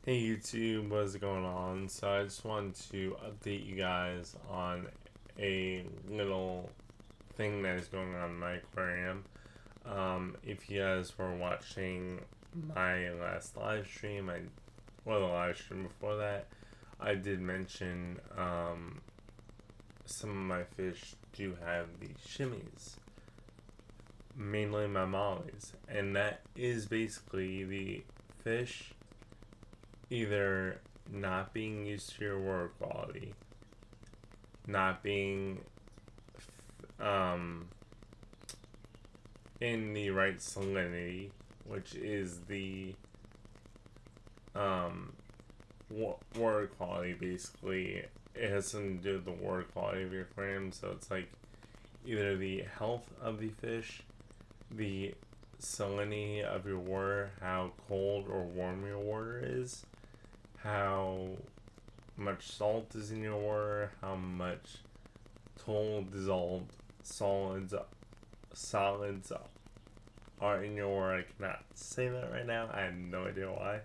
Hey YouTube, what's going on? So I just wanted to update you guys on a little thing that is going on in my aquarium. If you guys were watching my last live stream, or the live stream before that, I did mention some of my fish do have the shimmies, mainly my mollies, and that is basically the fish either not being used to your water quality, not being um, in the right salinity, which is the um, water quality. Basically, it has something to do with the water quality of your aquarium. So it's like either the health of the fish, the salinity of your water, how cold or warm your water is, how much salt is in your water, how much total dissolved solids are in your water. I cannot say that right now. I have no idea why.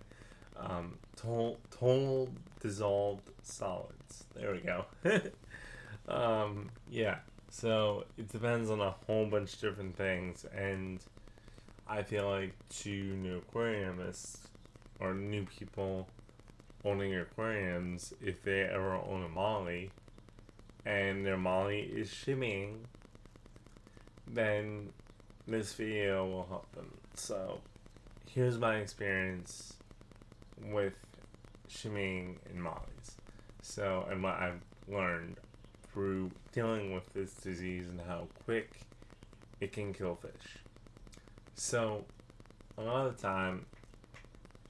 Total dissolved solids. There we go. Yeah. So it depends on a whole bunch of different things, and I feel like to new aquariumists or new people owning aquariums, if they ever own a molly and their molly is shimmying, then this video will help them. So here's my experience with shimmying and mollies. So, and what I've learned through dealing with this disease and how quick it can kill fish. So, a lot of the time,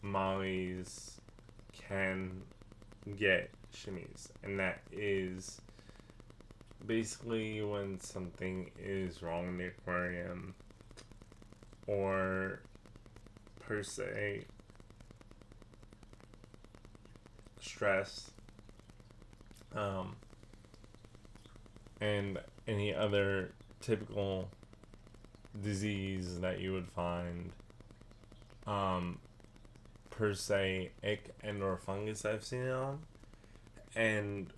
mollies can get shimmies, and that is basically when something is wrong in the aquarium, or per se stress, and any other typical disease that you would find, per se ick and or fungus I've seen it on. And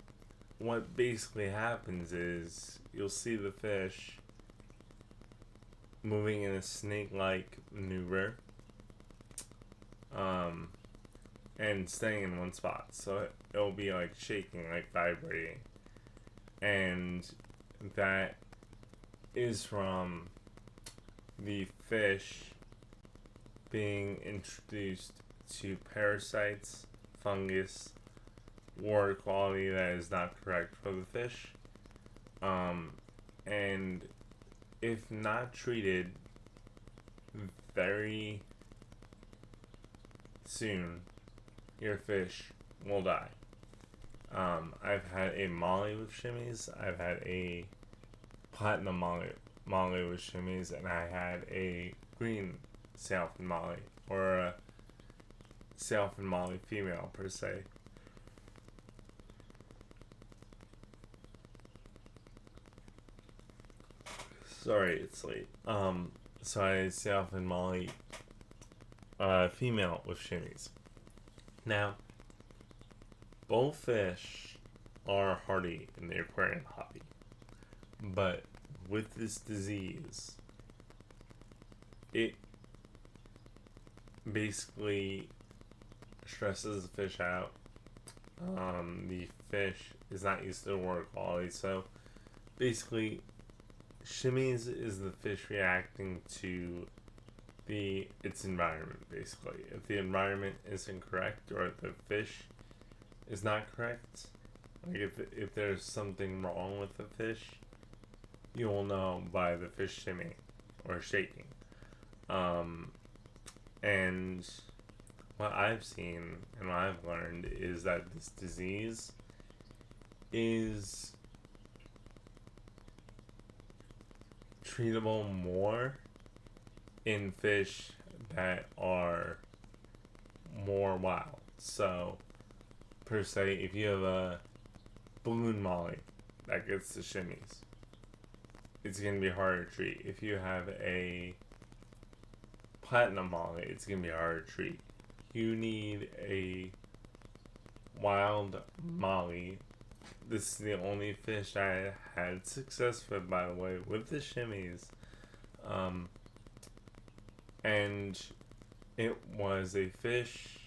what basically happens is you'll see the fish moving in a snake-like maneuver, and staying in one spot. So it'll be like shaking, like vibrating, and that is from the fish being introduced to parasites, fungus, water quality that is not correct for the fish. And if not treated very soon, your fish will die. I've had a molly with shimmies, I've had a platinum molly with shimmies, and I had a green sailfin molly, or a sailfin molly female per se. Sorry, it's late. So I sailfin molly female with shimmies. Now, both fish are hardy in the aquarium hobby, but with this disease, it basically stresses the fish out. The fish is not used to the water quality, so basically, shimmies is the fish reacting to its environment. Basically, if the environment is incorrect or if the fish is not correct, like if there's something wrong with the fish, you will know by the fish shimmying or shaking. And what I've seen and what I've learned is that this disease is treatable more in fish that are more wild. So, per se, if you have a balloon molly that gets the shimmies, it's going to be harder to treat. If you have a platinum molly, it's going to be harder to treat. you need a wild molly. This is the only fish I had success with, by the way, with the shimmies. Um, and it was a fish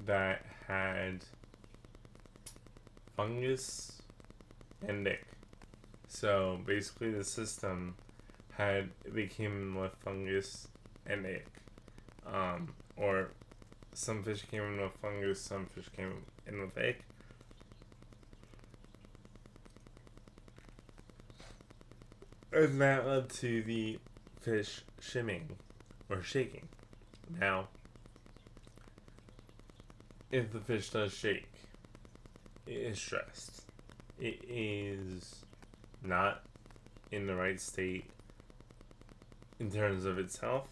that had fungus and ick. So basically, the system they came in with fungus and ick. Or some fish came in with fungus, some fish came in with ick. And that led to the fish shimming or shaking. Now, if the fish does shake, it is stressed. It is not in the right state in terms of its health,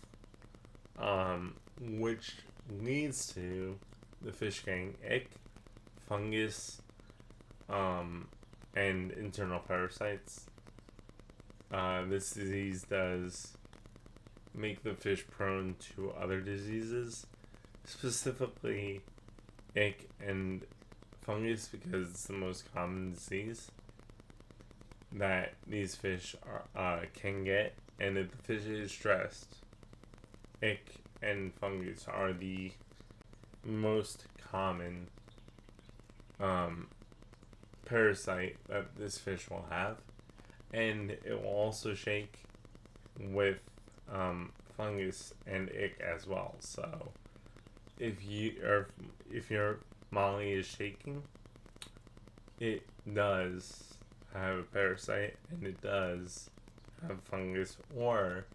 which leads to the fish getting ick, fungus, and internal parasites. This disease does make the fish prone to other diseases, specifically ick and fungus, because it's the most common disease that these fish can get. And if the fish is stressed, ick and fungus are the most common parasite that this fish will have, and it will also shake with fungus and ick as well. So if your molly is shaking, it does have a parasite, and it does have fungus, or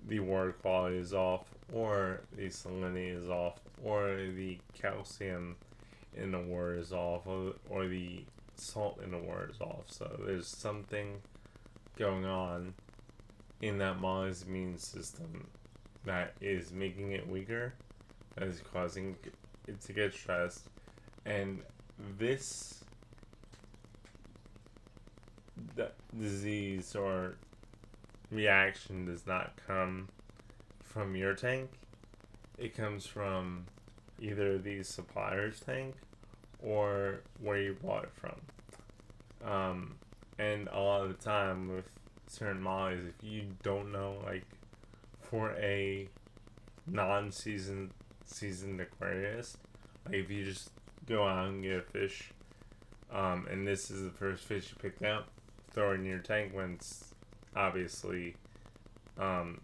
the water quality is off, or the salinity is off, or the calcium in the water is off, or the salt in the water is off. So there's something going on in that molly's immune system that is making it weaker, that is causing it to get stressed. And this disease or reaction does not come from your tank. It comes from either the supplier's tank or where you bought it from. And a lot of the time with certain mollies, if you don't know, like for a non-seasoned aquarius, like if you just go out and get a fish, and this is the first fish you picked up, throw it in your tank when it's obviously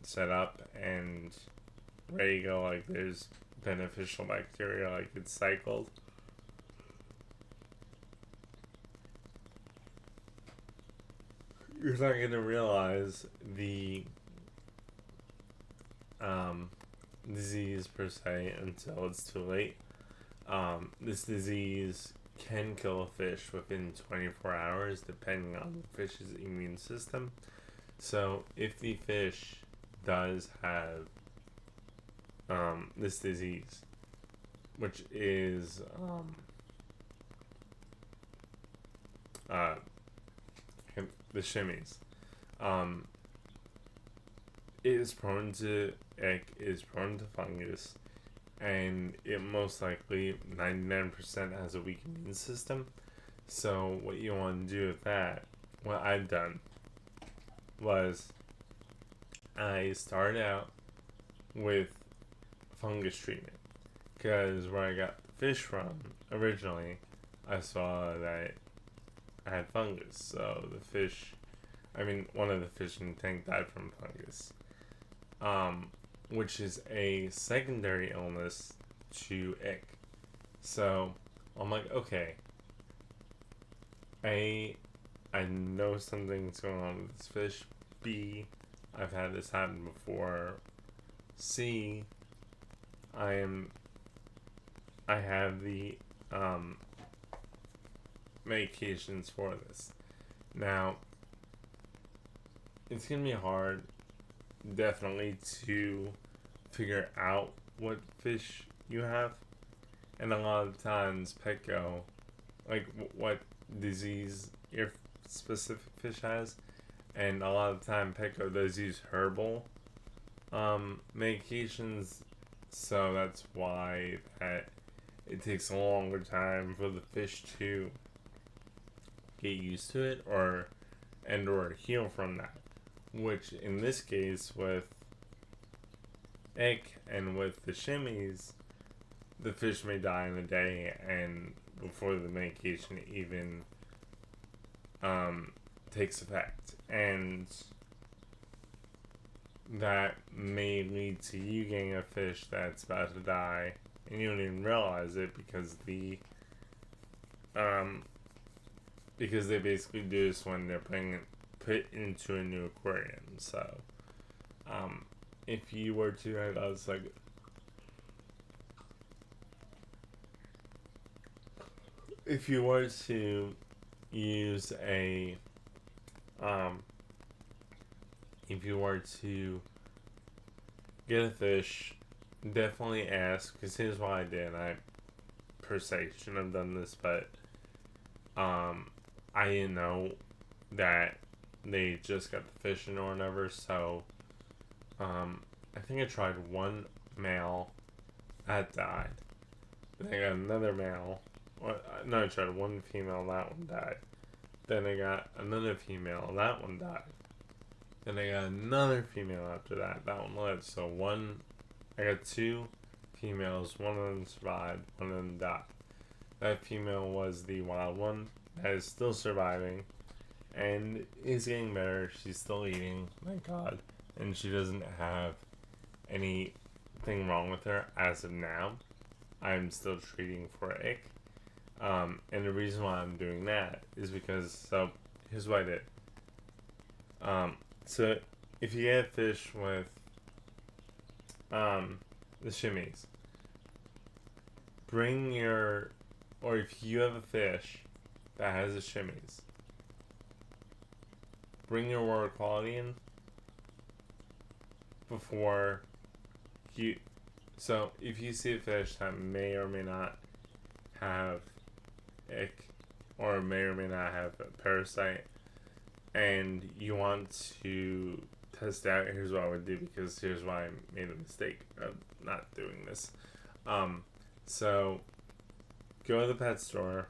set up and ready to go, like there's beneficial bacteria, like it's cycled. You're not going to realize the disease per se until it's too late. This disease can kill a fish within 24 hours depending on the fish's immune system. So if the fish does have this disease, which is the shimmies, it is prone to ick, is prone to fungus, and it most likely 99% has a weak immune system. So what you want to do with that, what I've done was I started out with fungus treatment, because where I got the fish from originally, I saw that I had fungus. So one of the fish in the tank died from fungus, which is a secondary illness to ick. So I'm like, okay, I know something's going on with this fish. B, I've had this happen before. C, I have the medications for this. Now, it's gonna be hard, definitely, to figure out what fish you have, and a lot of times Petco, like what disease your specific fish has, and a lot of the time Petco does use herbal medications So that's why that it takes a longer time for the fish to get used to it or heal from that. Which in this case with ick and with the shimmies, the fish may die in a day and before the medication even takes effect. And that may lead to you getting a fish that's about to die and you don't even realize it because they basically do this when they're put into a new aquarium. So if you were to if you were to use a if you were to get a fish, definitely ask, because here's what I did. I per se shouldn't have done this, but I didn't know that they just got the fish in or whatever. So I think I tried one male that died. Then I got another male. No, I tried one female, that one died. Then I got another female, that one died. Then I got another female after that, that one lived. So I got two females, one of them survived, one of them died. That female was the wild one that is still surviving and is getting better. She's still eating, thank God. And she doesn't have anything wrong with her as of now. I'm still treating for ick. And the reason why I'm doing that is because, so here's what I did. So if you get fish with the shimmies, or if you have a fish that has the shimmies, bring your water quality in before you. So if you see a fish that may or may not have ick or may or may not have a parasite and you want to test out, here's what I would do, because here's why I made a mistake of not doing this. So go to the pet store,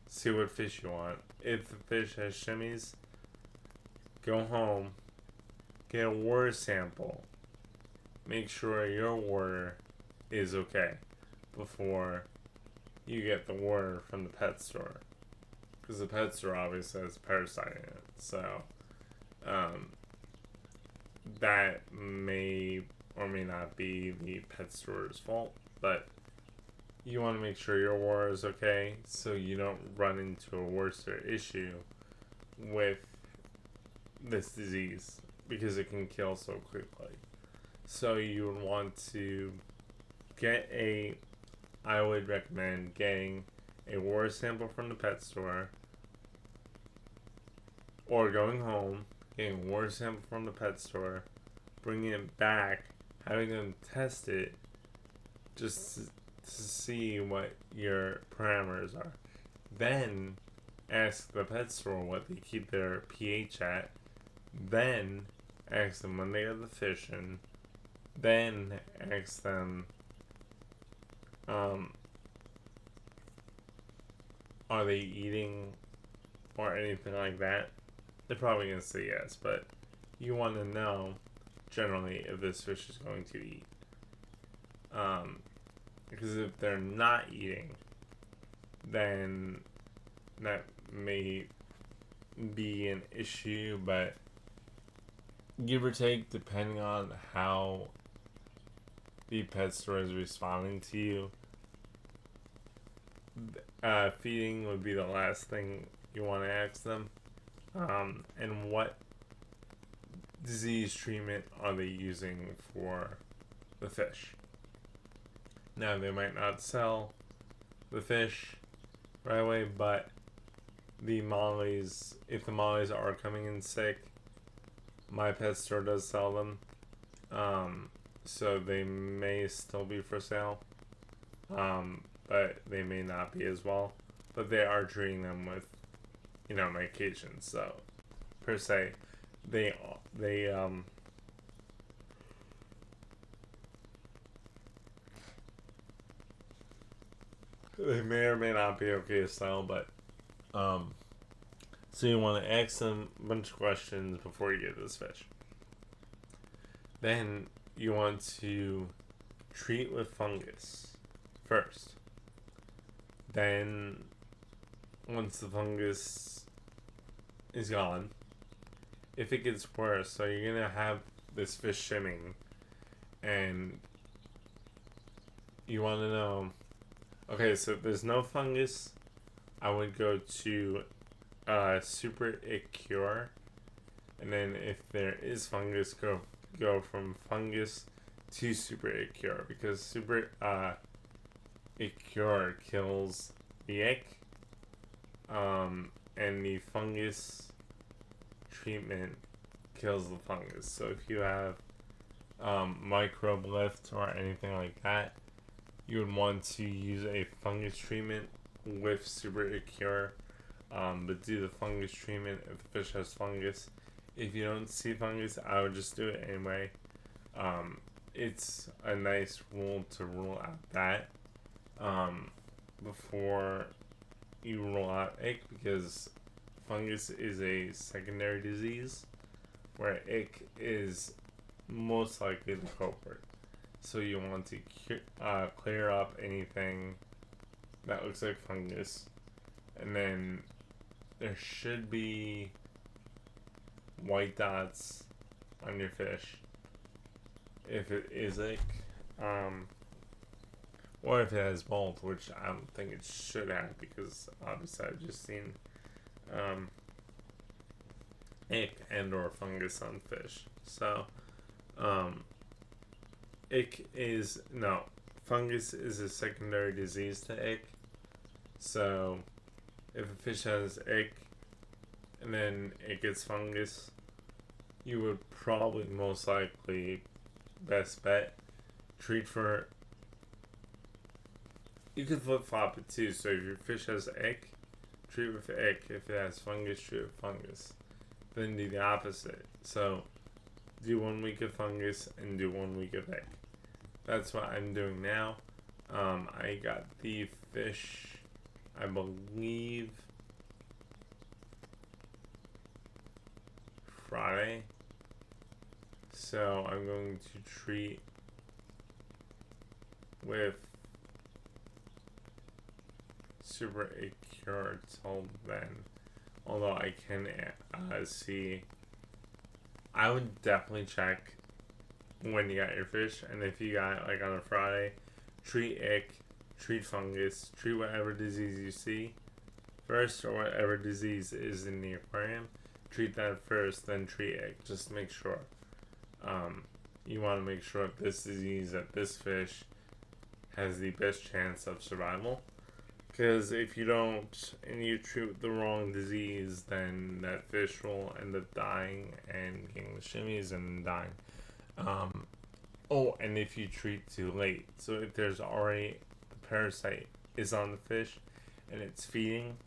see what fish you want. If the fish has shimmies, go home, get a water sample, make sure your water is okay before you get the water from the pet store, because the pet store obviously has parasite in it. So that may or may not be the pet store's fault, but you want to make sure your water is okay so you don't run into a worse issue with this disease, because it can kill so quickly. So you would want to I would recommend getting a water sample from the pet store, or going home, getting a water sample from the pet store, bringing it back, having them test it just to see what your parameters are. Then ask the pet store what they keep their pH at. Then ask them when they got the fish in. Then ask them, are they eating or anything like that? They're probably going to say yes, but you want to know generally if this fish is going to eat. Because if they're not eating, then that may be an issue, but give or take, depending on how the pet store is responding to you, feeding would be the last thing you want to ask them. And what disease treatment are they using for the fish? Now, they might not sell the fish right away, but the mollies, if the mollies are coming in sick, my pet store does sell them. So they may still be for sale, but they may not be as well. But they are treating them with, medications. So per se, They may or may not be okay to sell, but um, so you want to ask them a bunch of questions before you get this fish. Then you want to treat with fungus first. Then once the fungus is gone, if it gets worse, so you're gonna have this fish shimming, and you want to know. Okay, so if there's no fungus, I would go to Super Ick Cure, and then if there is fungus, go from fungus to Super Ick Cure, because Super Ick Cure kills the ick, and the fungus treatment kills the fungus. So if you have microbe lift or anything like that, you would want to use a fungus treatment with Super Cure, but do the fungus treatment if the fish has fungus. If you don't see fungus, I would just do it anyway. It's a nice rule to rule out that before you rule out ick, because fungus is a secondary disease where ick is most likely the culprit. So you want to clear up anything that looks like fungus, and then there should be white dots on your fish if it is ick, or if it has both, which I don't think it should have, because obviously I've just seen ick and or fungus on fish. So ick is no fungus is a secondary disease to ick. So if a fish has ick and then it gets fungus, you would probably most likely best bet treat for. You could flip flop it too. So if your fish has ick, treat with ick. If it has fungus, treat with fungus. Then do the opposite. So do 1 week of fungus and do 1 week of ick. That's what I'm doing now. I got the fish, I believe, Friday. So I'm going to treat with Super Cure till then. Although I can see, I would definitely check when you got your fish, and if you got it, like on a Friday, treat ick, treat fungus, treat whatever disease you see first, or whatever disease is in the aquarium. Treat that first, then treat ick. Just make sure. You want to make sure that this disease, that this fish has the best chance of survival. Because if you don't, and you treat the wrong disease, then that fish will end up dying and getting the shimmies and dying. And if you treat too late, so if there's already the parasite is on the fish and it's feeding,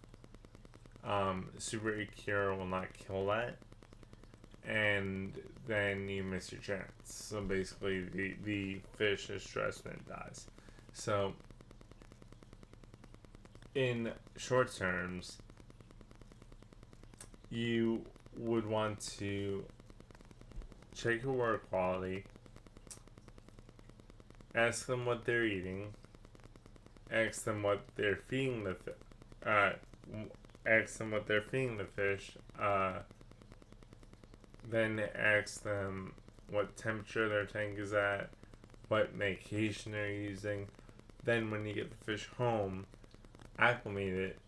Super Cure will not kill that, and then you miss your chance. So basically, the fish is stressed and it dies. So in short terms, you would want to check your water quality, ask them what they're eating, ask them what they're feeding the fish, then ask them what temperature their tank is at, what medication they're using. Then when you get the fish home, acclimate it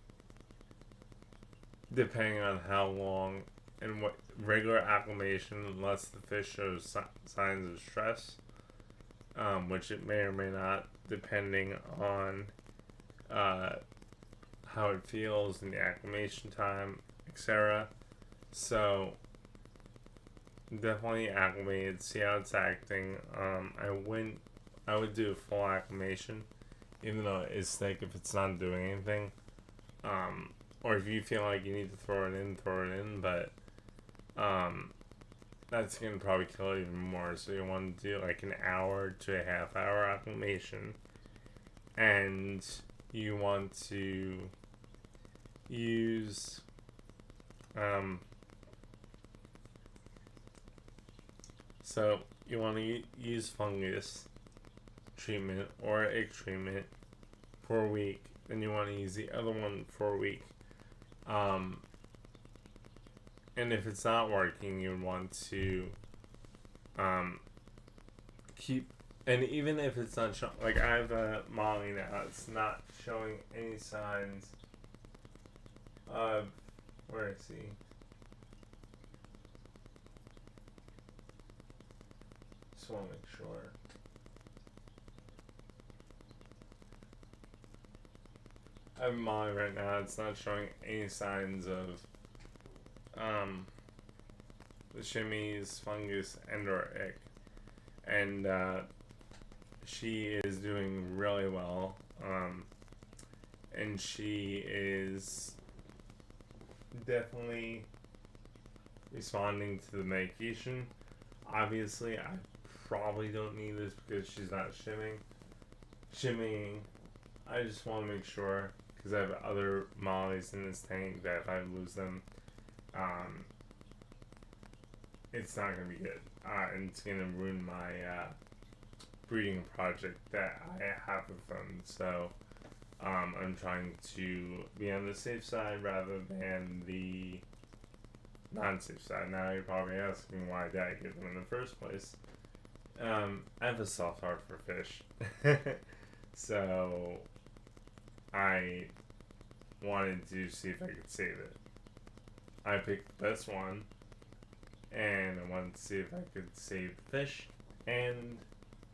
depending on how long and what regular acclimation, unless the fish shows signs of stress, which it may or may not, depending on how it feels and the acclimation time, etc. So definitely acclimate it, see how it's acting. I would do a full acclimation, even though it's thick if it's not doing anything. Or if you feel like you need to throw it in, but that's going to probably kill it even more. So you want to do like an hour to a half hour acclimation, and you want to use so you want to use fungus treatment or egg treatment for a week. Then you want to use the other one for a week. Um, and if it's not working, you want to um, keep. And even if it's not showing, like I have a Molly now, it's not showing any signs of. Where is he? Just want to make sure. I have Molly right now. It's not showing any signs of the shimmies, fungus, and or ick. And she is doing really well. And she is definitely responding to the medication. Obviously, I probably don't need this because she's not shimmying. I just want to make sure because I have other mollies in this tank that if I lose them, it's not gonna be good, and it's gonna ruin my breeding project that I have with them. So I'm trying to be on the safe side rather than the non-safe side. Now you're probably asking why did I get them in the first place. I have a soft heart for fish, so I wanted to see if I could save it. I picked the best one, and I wanted to see if I could save the fish. And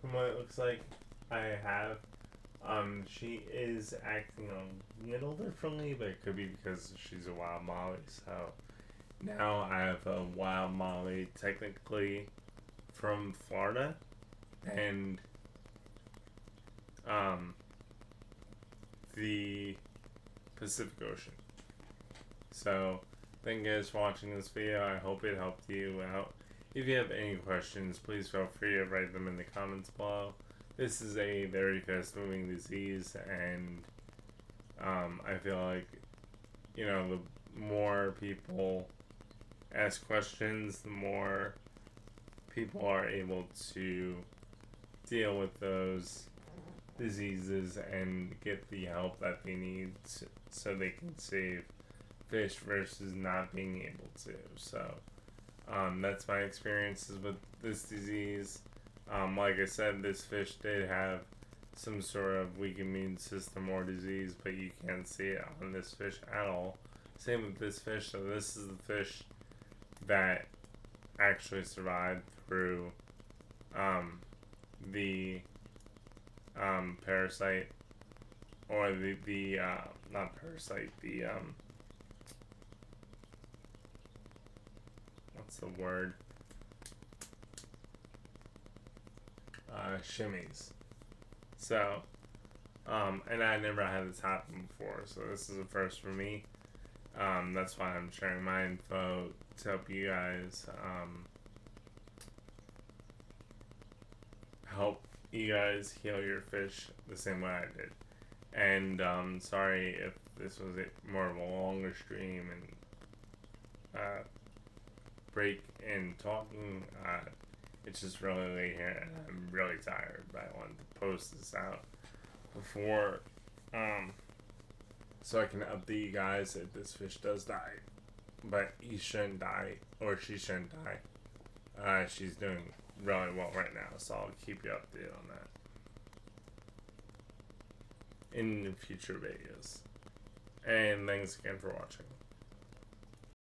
from what it looks like, I have. She is acting a little differently, but it could be because she's a wild molly. So now I have a wild molly, technically from Florida, and the Pacific Ocean. So thank you guys for watching this video. I hope it helped you out. If you have any questions, please feel free to write them in the comments below. This is a very fast moving disease, and I feel like, the more people ask questions, the more people are able to deal with those diseases and get the help that they need so they can save fish versus not being able to. So that's my experiences with this disease. Like I said, this fish did have some sort of weak immune system or disease, but you can't see it on this fish at all. Same with this fish. So this is the fish that actually survived through the parasite, or the not parasite, the what's the word? Shimmies. So, and I never had this happen before, so this is a first for me. That's why I'm sharing my info to help you guys, help you guys heal your fish the same way I did. And sorry if this was more of a longer stream and break in talking. It's just really late here and I'm really tired, but I wanted to post this out before so I can update you guys if this fish does die. But he shouldn't die, or she shouldn't die. She's doing really well right now, so I'll keep you updated on that in future videos. And thanks again for watching.